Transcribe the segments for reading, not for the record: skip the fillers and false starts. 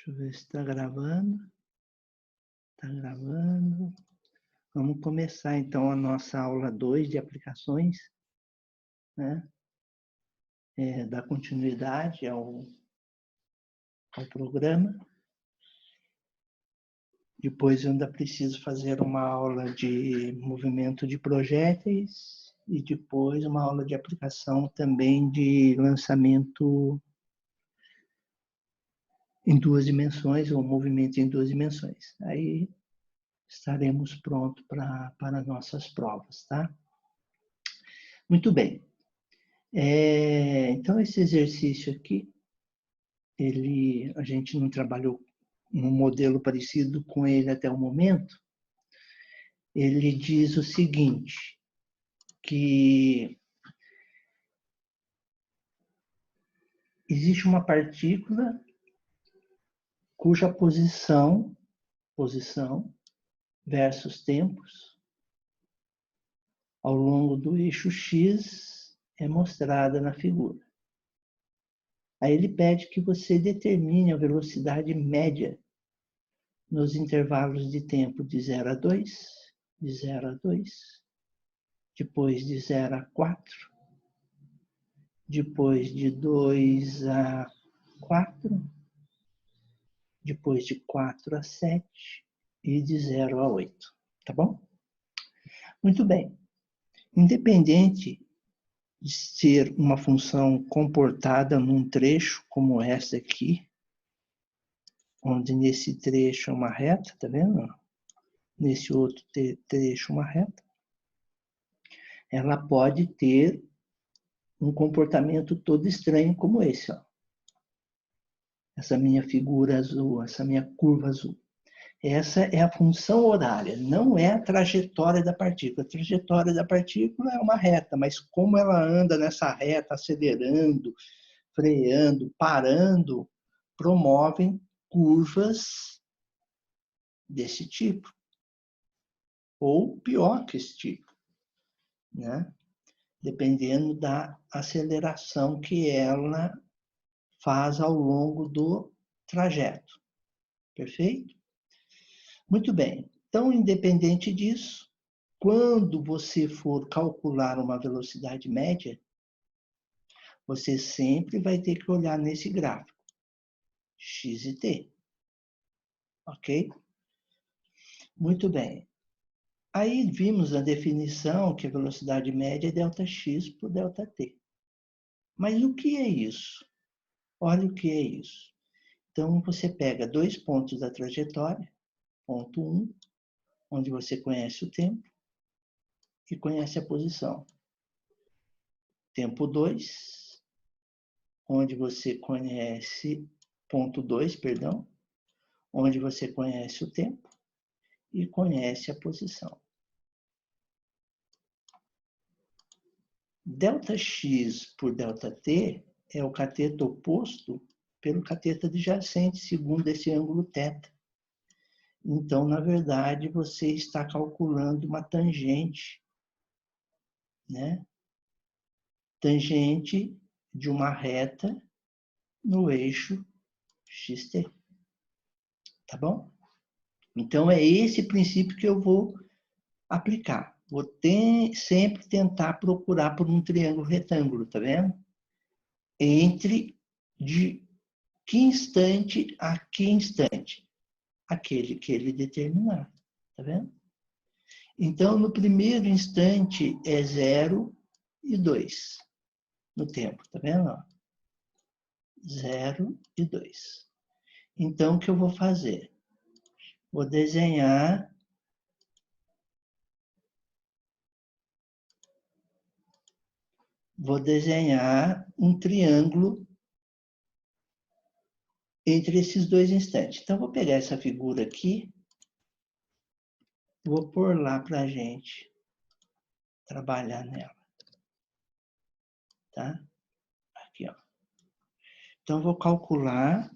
Deixa eu ver se está gravando. Está gravando. Vamos começar, então, a nossa aula 2 de aplicações, né? Dar continuidade ao programa. Depois eu ainda preciso fazer uma aula de movimento de projéteis e depois uma aula de aplicação também de lançamento em 2 dimensões, ou movimento em 2 dimensões. Aí estaremos prontos para nossas provas, tá? Muito bem. Então, esse exercício aqui, a gente não trabalhou num modelo parecido com ele até o momento. Ele diz o seguinte, que existe uma partícula cuja posição versus tempos ao longo do eixo X é mostrada na figura. Aí ele pede que você determine a velocidade média nos intervalos de tempo de 0 a 2, de 0 a 2, depois de 0 a 4, depois de 2 a 4, depois de 4 a 7 e de 0 a 8, tá bom? Muito bem. Independente de ser uma função comportada num trecho como essa aqui, onde nesse trecho é uma reta, tá vendo? Nesse outro trecho uma reta, ela pode ter um comportamento todo estranho como esse, ó. Essa minha figura azul, essa minha curva azul. Essa é a função horária, não é a trajetória da partícula. A trajetória da partícula é uma reta, mas como ela anda nessa reta, acelerando, freando, parando, promovem curvas desse tipo. Ou pior que esse tipo, né? Dependendo da aceleração que ela faz ao longo do trajeto. Perfeito? Muito bem. Então, independente disso, quando você for calcular uma velocidade média, você sempre vai ter que olhar nesse gráfico, x e t. Ok? Muito bem. Aí vimos a definição que a velocidade média é ΔX por ΔT. Mas o que é isso? Olha o que é isso. Então, você pega 2 pontos da trajetória, ponto 1, onde você conhece o tempo e conhece a posição. Tempo 2, onde você conhece, ponto 2, perdão, onde você conhece o tempo e conhece a posição. ΔX por ΔT é o cateto oposto pelo cateto adjacente, segundo esse ângulo θ. Então, na verdade, você está calculando uma tangente, né? Tangente de uma reta no eixo xt. Tá bom? Então, é esse princípio que eu vou aplicar. Vou sempre tentar procurar por um triângulo retângulo, tá vendo? Entre de que instante a que instante? Aquele que ele determinar, tá vendo? Então, no primeiro instante é 0 e 2 no tempo, tá vendo? 0 e 2. Então, o que eu vou fazer? Vou desenhar um triângulo entre esses 2 instantes. Então, vou pegar essa figura aqui, vou pôr lá para a gente trabalhar nela. Tá? Aqui, ó. Então, vou calcular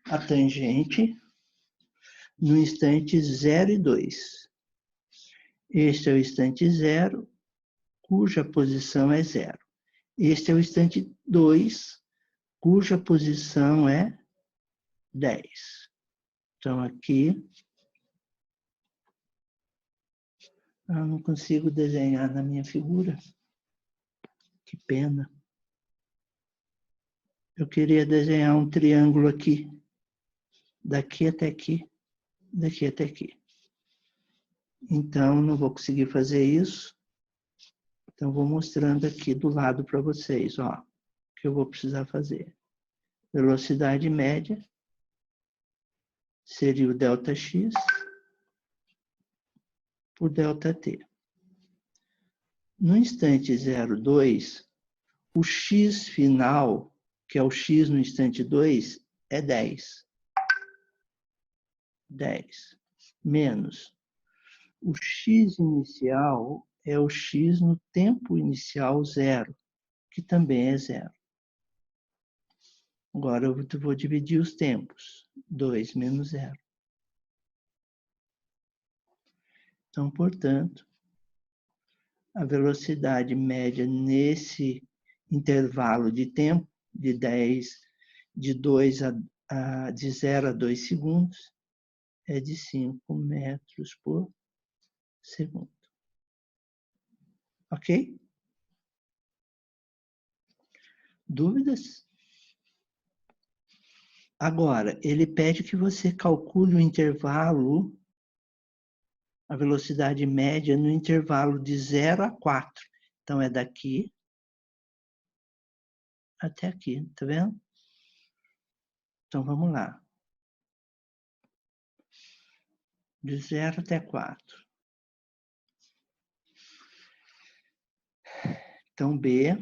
a tangente no instante 0 e 2. Este é o instante 0, cuja posição é 0. Este é o instante 2, cuja posição é 10. Então, aqui, eu não consigo desenhar na minha figura. Que pena. Eu queria desenhar um triângulo aqui. Daqui até aqui. Daqui até aqui. Então, não vou conseguir fazer isso. Então, vou mostrando aqui do lado para vocês, ó, o que eu vou precisar fazer. Velocidade média seria o ΔX por ΔT. No instante 0,2, o x final, que é o x no instante 2, é 10. 10 menos o x inicial é o x no tempo inicial 0, que também é 0. Agora eu vou dividir os tempos. 2 menos 0. Então, portanto, a velocidade média nesse intervalo de tempo, de 0 a 2 segundos, é de 5 metros por segundo. Ok? Dúvidas? Agora, ele pede que você calcule o intervalo, a velocidade média no intervalo de 0 a 4. Então, é daqui até aqui, tá vendo? Então, vamos lá. De 0 até 4. Então, B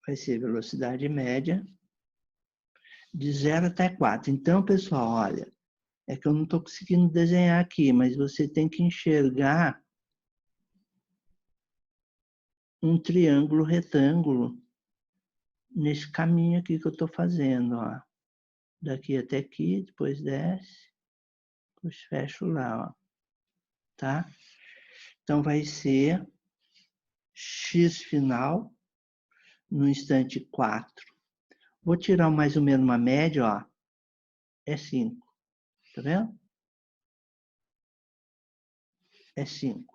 vai ser velocidade média de 0 até 4. Então, pessoal, olha, é que eu não estou conseguindo desenhar aqui, mas você tem que enxergar um triângulo retângulo nesse caminho aqui que eu estou fazendo, ó. Daqui até aqui, depois desce, depois fecho lá, ó. Tá? Então, vai ser x final no instante 4. Vou tirar mais ou menos uma média, ó. É 5. Tá vendo? É 5.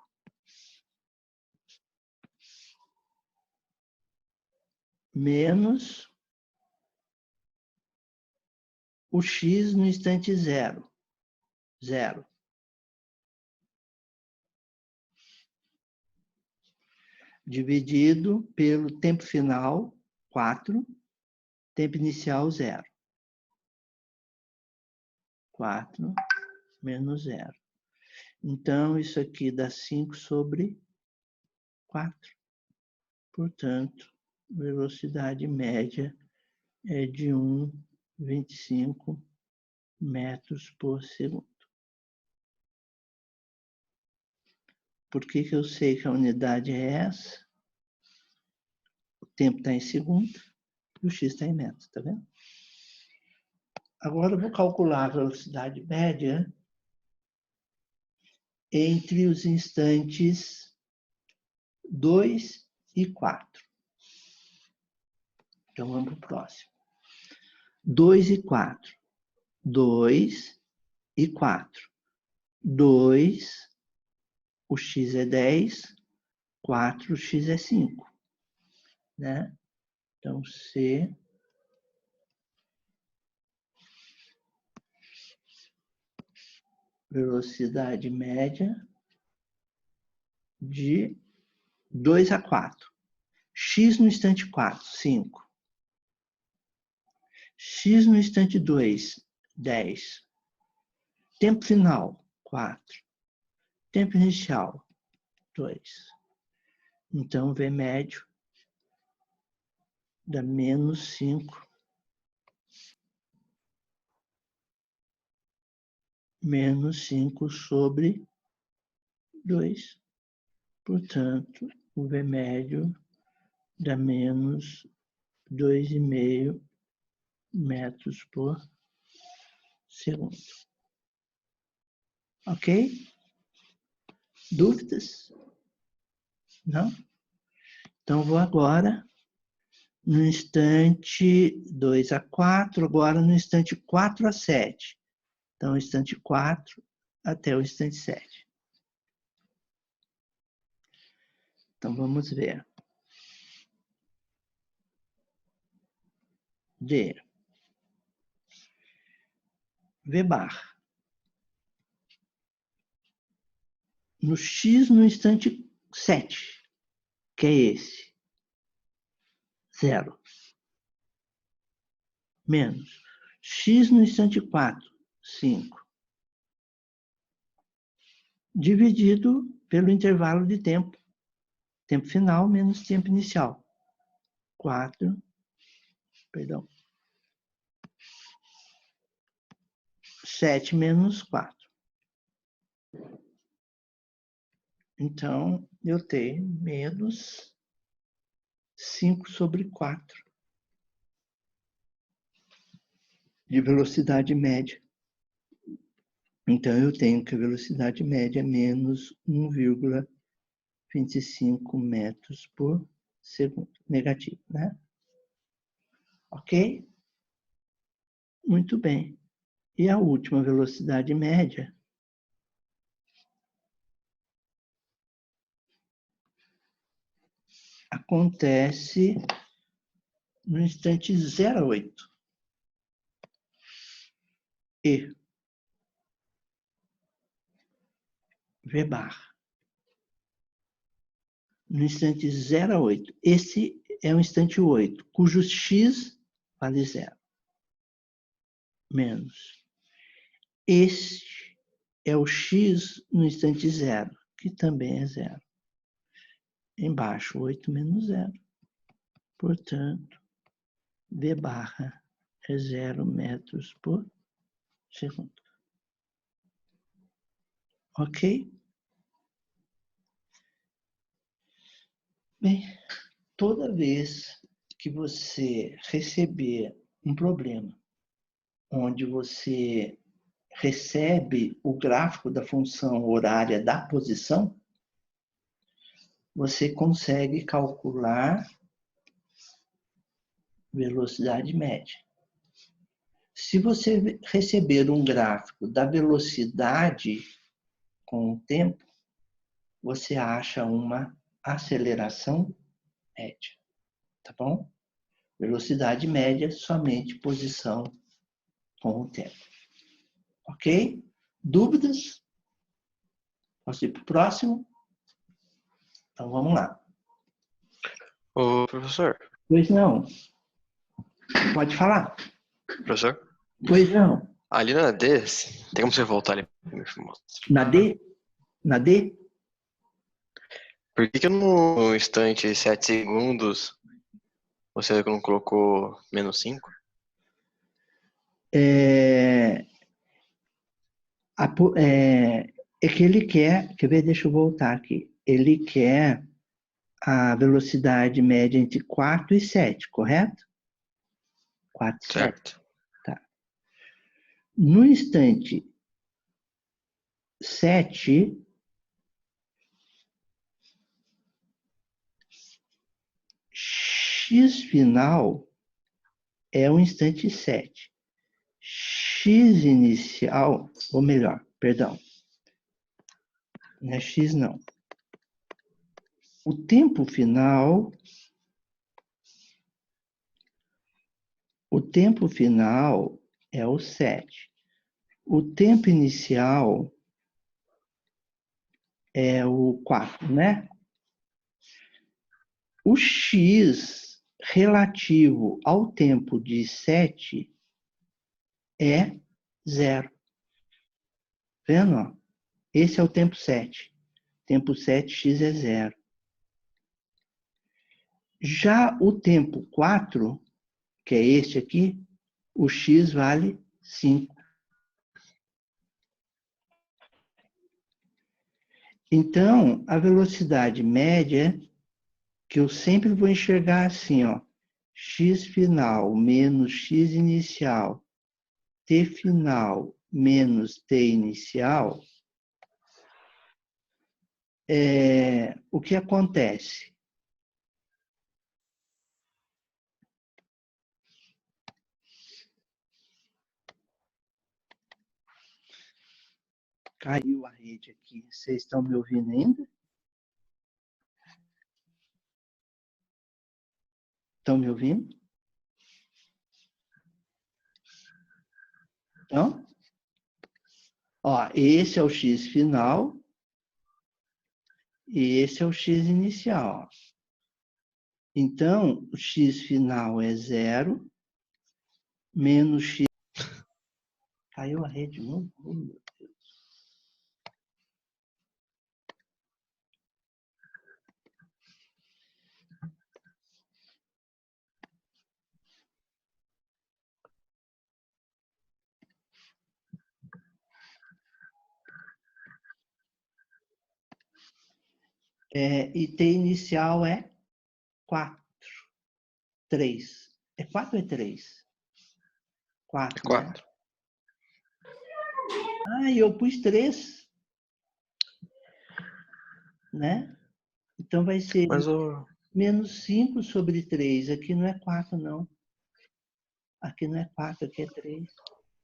Menos o x no instante 0. 0. Dividido pelo tempo final, 4. Tempo inicial, 0. 4 menos 0. Então, isso aqui dá 5 sobre 4. Portanto, velocidade média é de 1,25 metros por segundo. Por que eu sei que a unidade é essa? O tempo está em segundo e o x está em metros, tá vendo? Agora eu vou calcular a velocidade média entre os instantes 2 e 4. Então vamos para o próximo. 2 e 4. 2 e 4. 2, o x é 10, 4, o x é 5. Né? Então, C velocidade média de 2 a 4. X no instante 4, 5. X no instante 2, 10. Tempo final, 4. Tempo inicial, 2. Então, V médio dá menos 5. Menos 5 sobre 2. Portanto, o V médio dá menos 2,5 metros por segundo. Ok? Dúvidas? Não? Então, vou agora no instante 2 a 4, agora no instante 4 a 7. Então, instante 4 até o instante 7. Então, vamos ver. D. V bar. No X no instante 7, que é esse. 0. Menos. X no instante 4, 5. Dividido pelo intervalo de tempo. Tempo final menos tempo inicial. 4, perdão. 7 menos 4. Então, eu tenho menos 5 sobre 4 de velocidade média. Então, eu tenho que a velocidade média é menos 1,25 metros por segundo. Negativo, né? Ok? Muito bem. E a última velocidade média acontece no instante 0 a 8. E V bar. No instante 0 a 8. Esse é o instante 8, cujo x vale 0. Menos. Este é o x no instante 0, que também é 0. Embaixo, 8 menos 0. Portanto, V barra é 0 metros por segundo. Ok? Bem, toda vez que você receber um problema onde você recebe o gráfico da função horária da posição, você consegue calcular velocidade média. Se você receber um gráfico da velocidade com o tempo, você acha uma aceleração média, tá bom? Velocidade média, somente posição com o tempo. Ok? Dúvidas? Posso ir para o próximo? Então, vamos lá. Ô, professor. Pois não. Pode falar. Professor? Pois não. Ali na D, tem como você voltar ali? Na D? Na D? Por que no instante 7 segundos você não colocou menos 5? É que ele quer ver, deixa eu voltar aqui. Ele quer a velocidade média entre 4 e 7, correto? 4 e 7. Certo. Tá. No instante 7, x final é o instante 7. X inicial, ou melhor, perdão, não é x não. O tempo final é o 7. O tempo inicial é o 4, né? O x relativo ao tempo de 7 é 0. Vendo? Esse é o tempo 7. Tempo 7, x é 0. Já o tempo 4, que é este aqui, o x vale 5. Então, a velocidade média, que eu sempre vou enxergar assim, ó, x final menos x inicial, t final menos t inicial, o que acontece? Caiu a rede aqui. Vocês estão me ouvindo ainda? Estão me ouvindo? Então, ó, esse é o x final e esse é o x inicial. Ó. Então, o x final é 0 menos x... Caiu a rede de novo? Oh, meu Deus. E t inicial é 4. 3. É 4 ou é 3? 4, né? 4. Ah, e eu pus 3. Né? Então vai ser Mas o... menos 5 sobre 3. Aqui não é 4, não. Aqui não é 4, aqui é 3.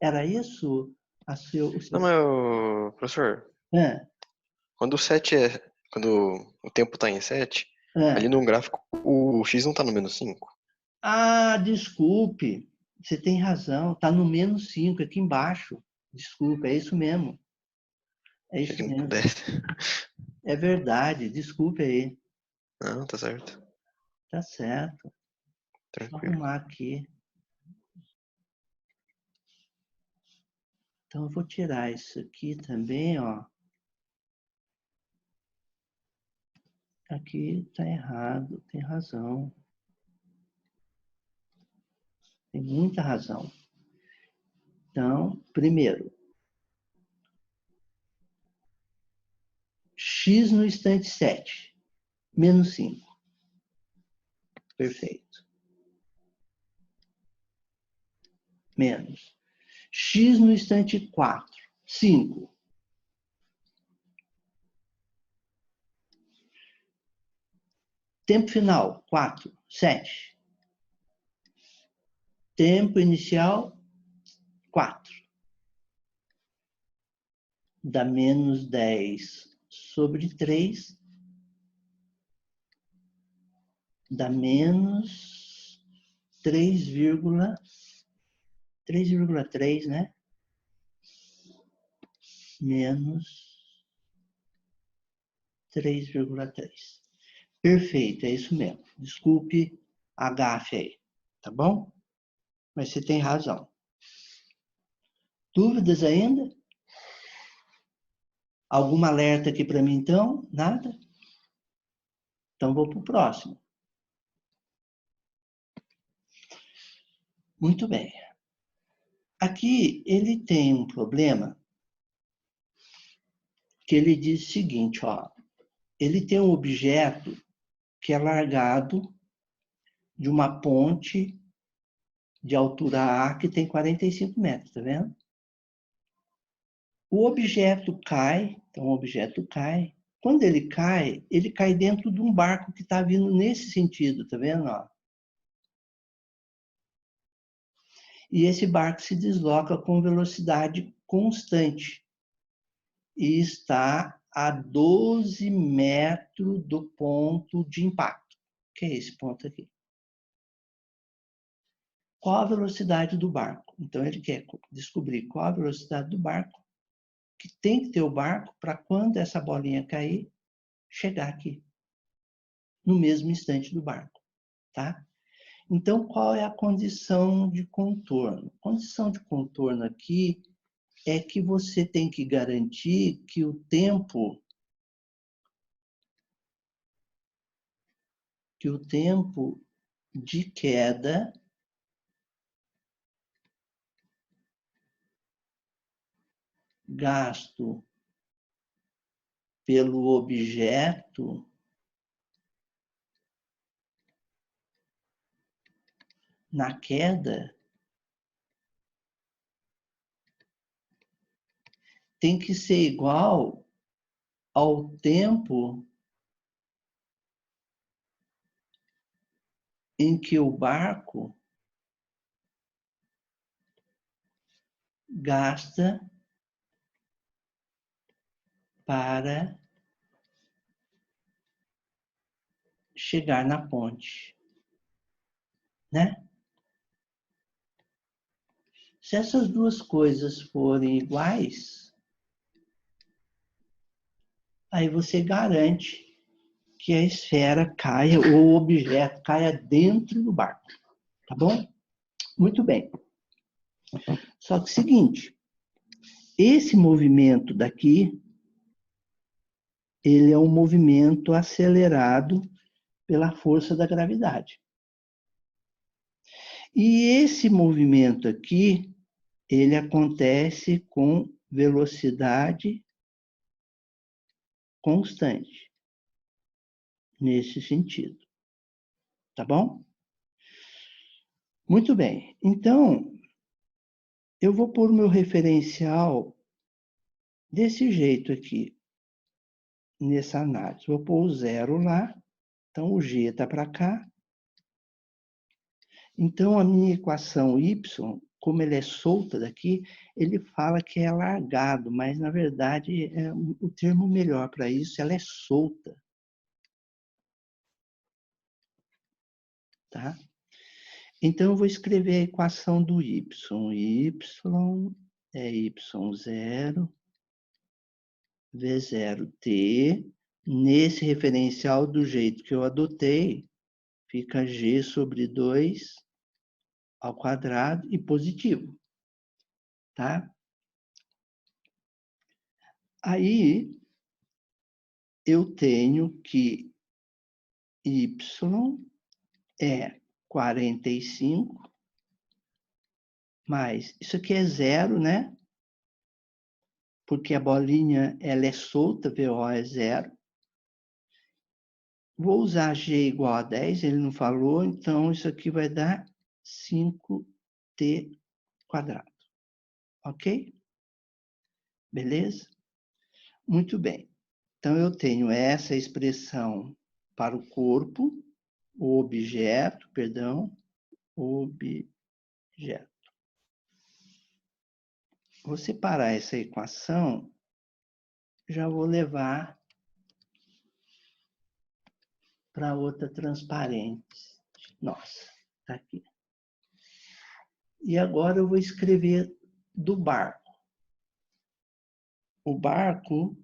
Era isso? O seu... Não, mas professor, Ah, quando o 7 é... Quando o tempo tá em 7, ali ah. no gráfico o x não tá no menos 5? Ah, desculpe. Você tem razão. Está no menos 5 aqui embaixo. Desculpe, é isso mesmo. É Achei que isso não mesmo. pudesse. É verdade. Desculpe aí. Não, tá certo. Tá certo. Deixa eu Tranquilo. arrumar aqui. Então, eu vou tirar isso aqui também, ó. Aqui tá errado. Tem razão. Tem muita razão. Então, primeiro, x no instante 7, menos 5. Perfeito. Menos. X no instante 4, 5. Tempo final, 4, 7. Tempo inicial, 4. Dá menos 10 sobre 3. Dá menos 3,3, né? Menos 3,3. Perfeito, é isso mesmo. Desculpe a gafe aí, tá bom? Mas você tem razão. Dúvidas ainda? Algum alerta aqui para mim, então? Nada? Então, vou para o próximo. Muito bem. Aqui, ele tem um problema que ele diz o seguinte, ó. Ele tem um objeto que é largado de uma ponte de altura A que tem 45 metros, tá vendo? O objeto cai, então o objeto cai. Quando ele cai dentro de um barco que está vindo nesse sentido, tá vendo? Ó? E esse barco se desloca com velocidade constante e está a 12 metros do ponto de impacto, que é esse ponto aqui. Qual a velocidade do barco? Então, ele quer descobrir qual a velocidade do barco, que tem que ter o barco para quando essa bolinha cair, chegar aqui, no mesmo instante do barco, tá? Então, qual é a condição de contorno? A condição de contorno aqui é que você tem que garantir que o tempo de queda gasto pelo objeto na queda tem que ser igual ao tempo em que o barco gasta para chegar na ponte, né? Se essas duas coisas forem iguais, aí você garante que a esfera caia, ou o objeto caia dentro do barco, tá bom? Muito bem. Só que é o seguinte, esse movimento daqui, ele é um movimento acelerado pela força da gravidade. E esse movimento aqui, ele acontece com velocidade constante, nesse sentido. Tá bom? Muito bem. Então, eu vou pôr o meu referencial desse jeito aqui, nessa análise. Vou pôr o 0 lá. Então, o G está para cá. Então, a minha equação y, como ele é solta daqui, ele fala que é largado, mas, na verdade, o termo melhor para isso, ela é solta. Tá? Então, eu vou escrever a equação do y. Y é y0, V0t. Nesse referencial, do jeito que eu adotei, fica g sobre 2 ao quadrado e positivo. Tá? Aí, eu tenho que y é 45, mais, isso aqui é 0, né? Porque a bolinha ela é solta, VO é 0. Vou usar G igual a 10, ele não falou, então isso aqui vai dar 5t quadrado. Ok? Beleza? Muito bem. Então, eu tenho essa expressão para o corpo, o objeto. Vou separar essa equação, já vou levar para outra transparente. Nossa, está aqui. E agora eu vou escrever do barco. O barco,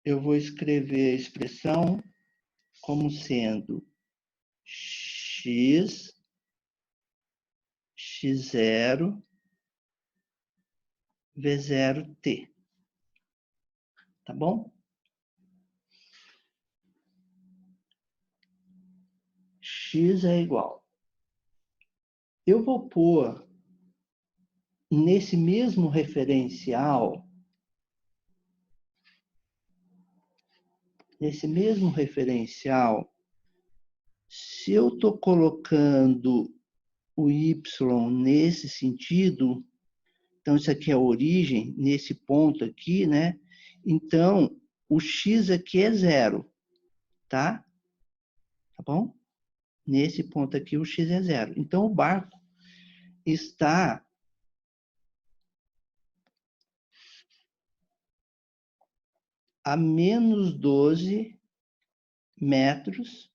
eu vou escrever a expressão como sendo x, x0, V0t. Tá bom? X é igual. Eu vou pôr nesse mesmo referencial, se eu estou colocando o y nesse sentido, então isso aqui é a origem, nesse ponto aqui, né? Então, o x aqui é 0, tá? Tá bom? Nesse ponto aqui, o x é 0. Então, o barco está a menos 12 metros,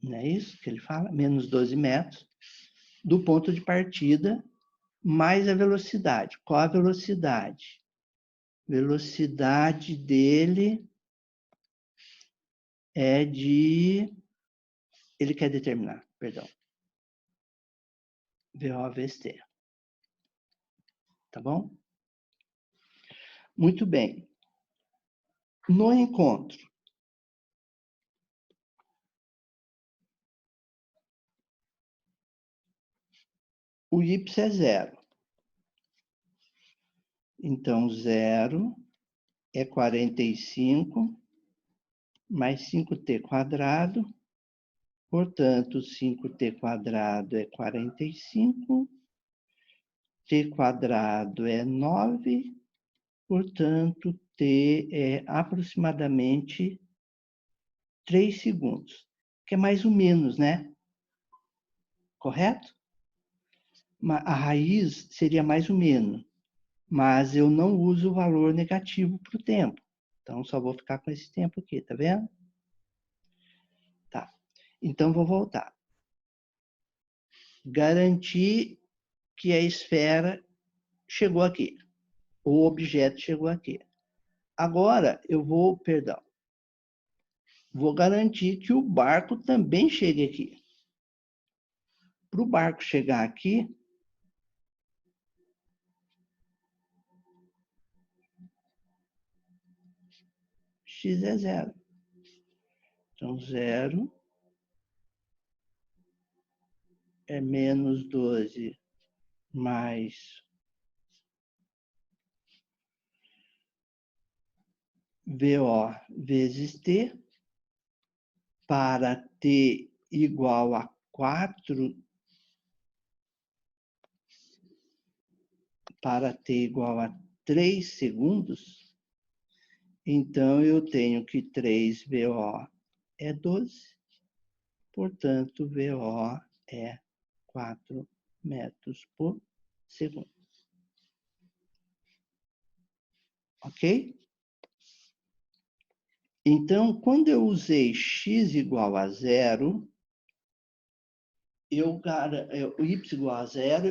não é isso que ele fala? Menos 12 metros do ponto de partida, mais a velocidade. Qual a velocidade? Velocidade dele é de... Ele quer determinar, perdão. VO vezes T. Tá bom? Muito bem. No encontro, o y é 0. Então, 0 é 45 mais 5t quadrado. Portanto, 5t quadrado é 45. T quadrado é 9. Portanto, t é aproximadamente 3 segundos. Que é mais ou menos, né? Correto? A raiz seria mais ou menos. mas eu não uso o valor negativo para o tempo. Então, só vou ficar com esse tempo aqui, tá vendo? Tá. Então, vou voltar. Garantir que a esfera chegou aqui. O objeto chegou aqui. Agora, eu vou garantir que o barco também chegue aqui. Para o barco chegar aqui, x é 0. Então, 0 é menos 12 mais VO vezes T, para T igual a 4, para T igual a 3 segundos, então eu tenho que 3 VO é 12, portanto, VO é 4 metros por segundo. Ok? Então, quando eu usei x igual a 0, y igual a 0,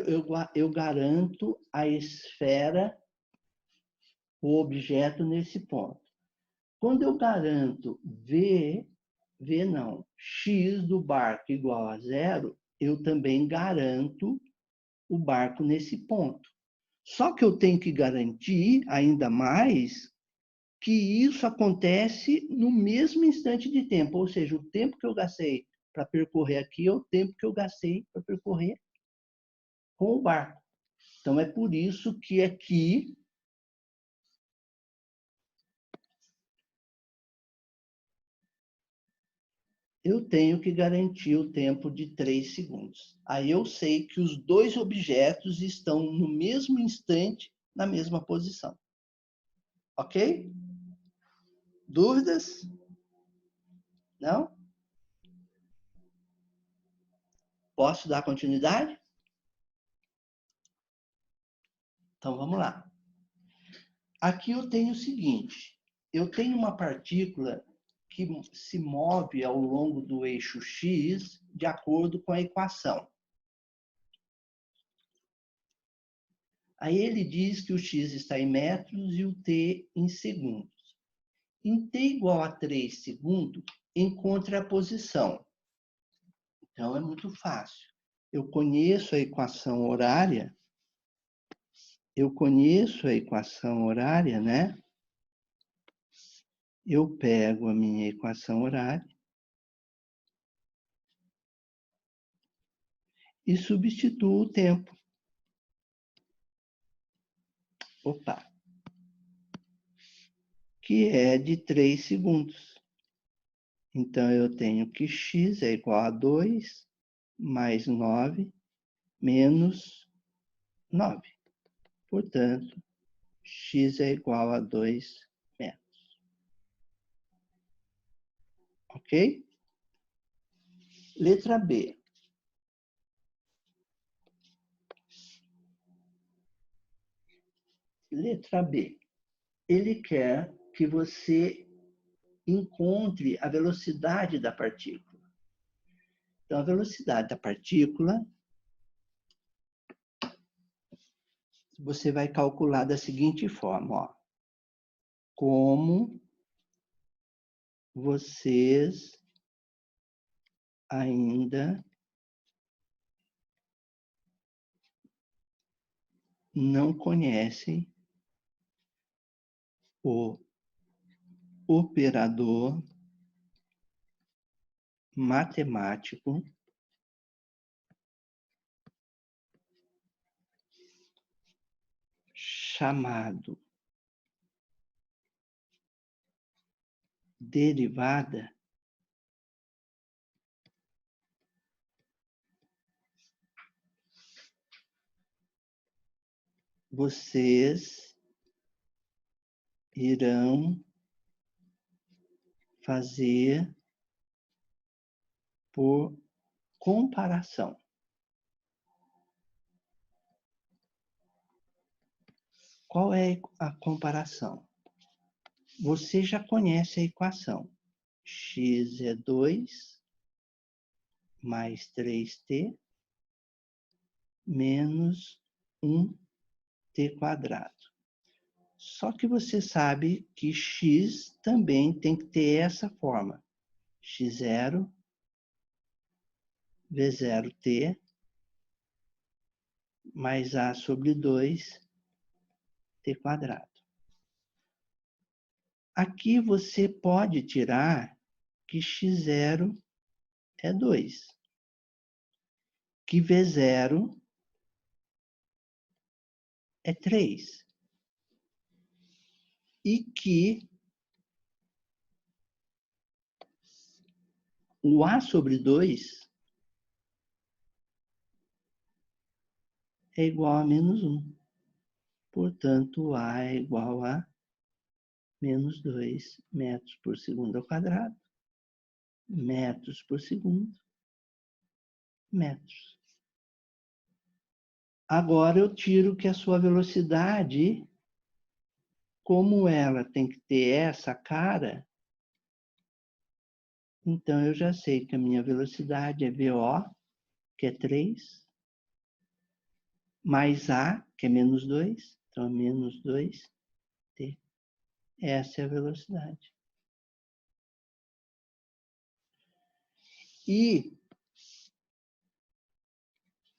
eu garanto a esfera, o objeto nesse ponto. Quando eu garanto x do barco igual a 0, eu também garanto o barco nesse ponto. Só que eu tenho que garantir ainda mais que isso acontece no mesmo instante de tempo, ou seja, o tempo que eu gastei para percorrer aqui é o tempo que eu gastei para percorrer com o barco. Então, é por isso que aqui eu tenho que garantir o tempo de 3 segundos. Aí eu sei que os dois objetos estão no mesmo instante, na mesma posição. Ok? Dúvidas? Não? Posso dar continuidade? Então, vamos lá. Aqui eu tenho o seguinte. Eu tenho uma partícula que se move ao longo do eixo x de acordo com a equação. Aí ele diz que o x está em metros e o t em segundos. Em t igual a 3 segundos, encontre a posição. Então, é muito fácil. Eu conheço a equação horária, né? Eu pego a minha equação horária e substituo o tempo. Opa! Que é de 3 segundos. Então, eu tenho que x é igual a 2 mais 9 menos 9. Portanto, x é igual a 2 metros. Ok? Letra B. Letra B. Ele quer que você encontre a velocidade da partícula. Então, a velocidade da partícula você vai calcular da seguinte forma, ó. Como vocês ainda não conhecem o operador matemático chamado derivada vocês irão fazer por comparação. qual é a comparação? Você já conhece a equação. X é 2 mais 3t menos 1t². Só que você sabe que x também tem que ter essa forma. x0 v0t mais a sobre 2t². Aqui você pode tirar que x0 é 2, que v0 é 3 e que o a sobre 2 é igual a menos 1. Portanto, o a é igual a menos 2 metros por segundo ao quadrado, metros por segundo, metros. Agora eu tiro que a sua velocidade, como ela tem que ter essa cara, então eu já sei que a minha velocidade é VO, que é 3, mais A, que é menos 2, então é menos 2t. Essa é a velocidade. E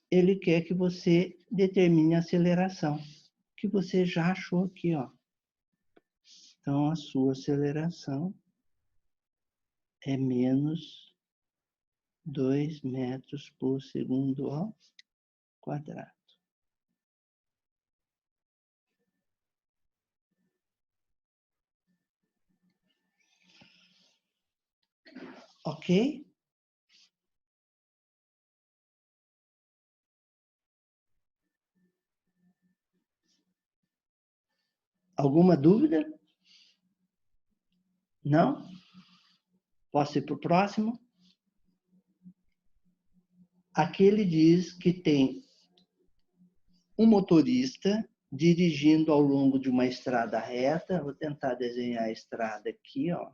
ele quer que você determine a aceleração, que você já achou aqui, ó. Então, a sua aceleração é menos 2 metros por segundo ao quadrado. Ok? Alguma dúvida? Não? Posso ir para o próximo? Aqui ele diz que tem um motorista dirigindo ao longo de uma estrada reta. Vou tentar desenhar a estrada aqui, ó.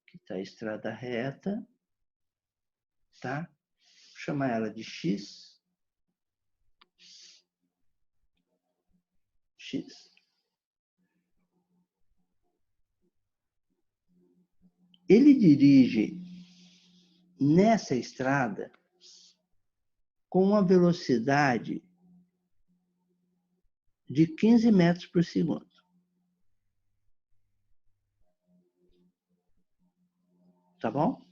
Aqui está a estrada reta, tá? Vou chamar ela de X. X. Ele dirige nessa estrada com uma velocidade de 15 metros por segundo. Tá bom?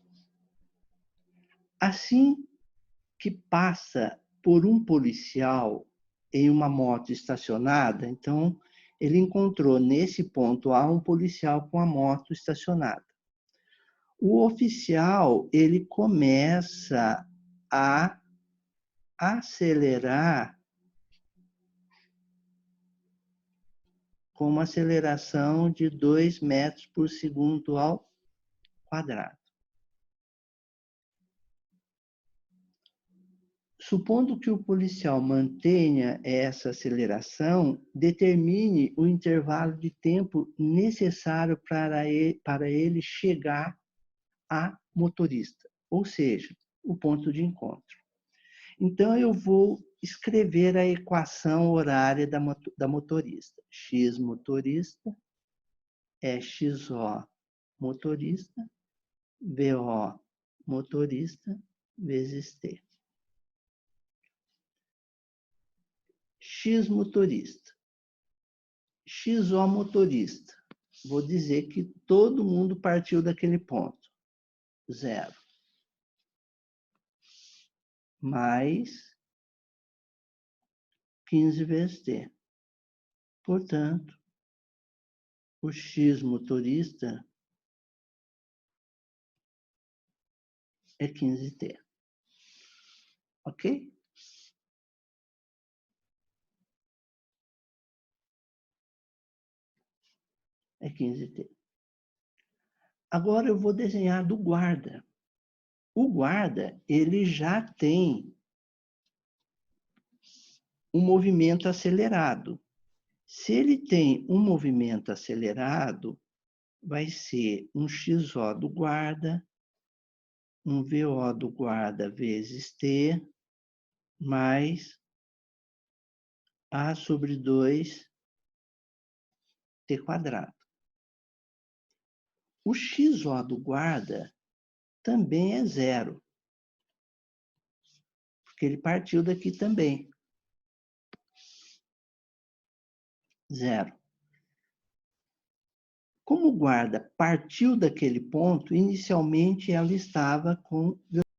Assim que passa por um policial em uma moto estacionada, então ele encontrou nesse ponto A um policial com a moto estacionada. O oficial, ele começa a acelerar com uma aceleração de 2 metros por segundo ao quadrado. Supondo que o policial mantenha essa aceleração, determine o intervalo de tempo necessário para ele chegar a motorista, ou seja, o ponto de encontro. Então, eu vou escrever a equação horária da motorista. X motorista é XO motorista, VO motorista, vezes T. X motorista. XO motorista. Vou dizer que todo mundo partiu daquele ponto. 0. Mais 15 vezes T. Portanto, o X motorista é 15t. Ok? É 15t. Agora eu vou desenhar do guarda. O guarda, ele já tem um movimento acelerado. Se ele tem um movimento acelerado, vai ser um XO do guarda, um VO do guarda vezes T, mais A sobre 2 T quadrado. O XO do guarda também é zero, porque ele partiu daqui também. Zero. Como o guarda partiu daquele ponto, inicialmente ela estava com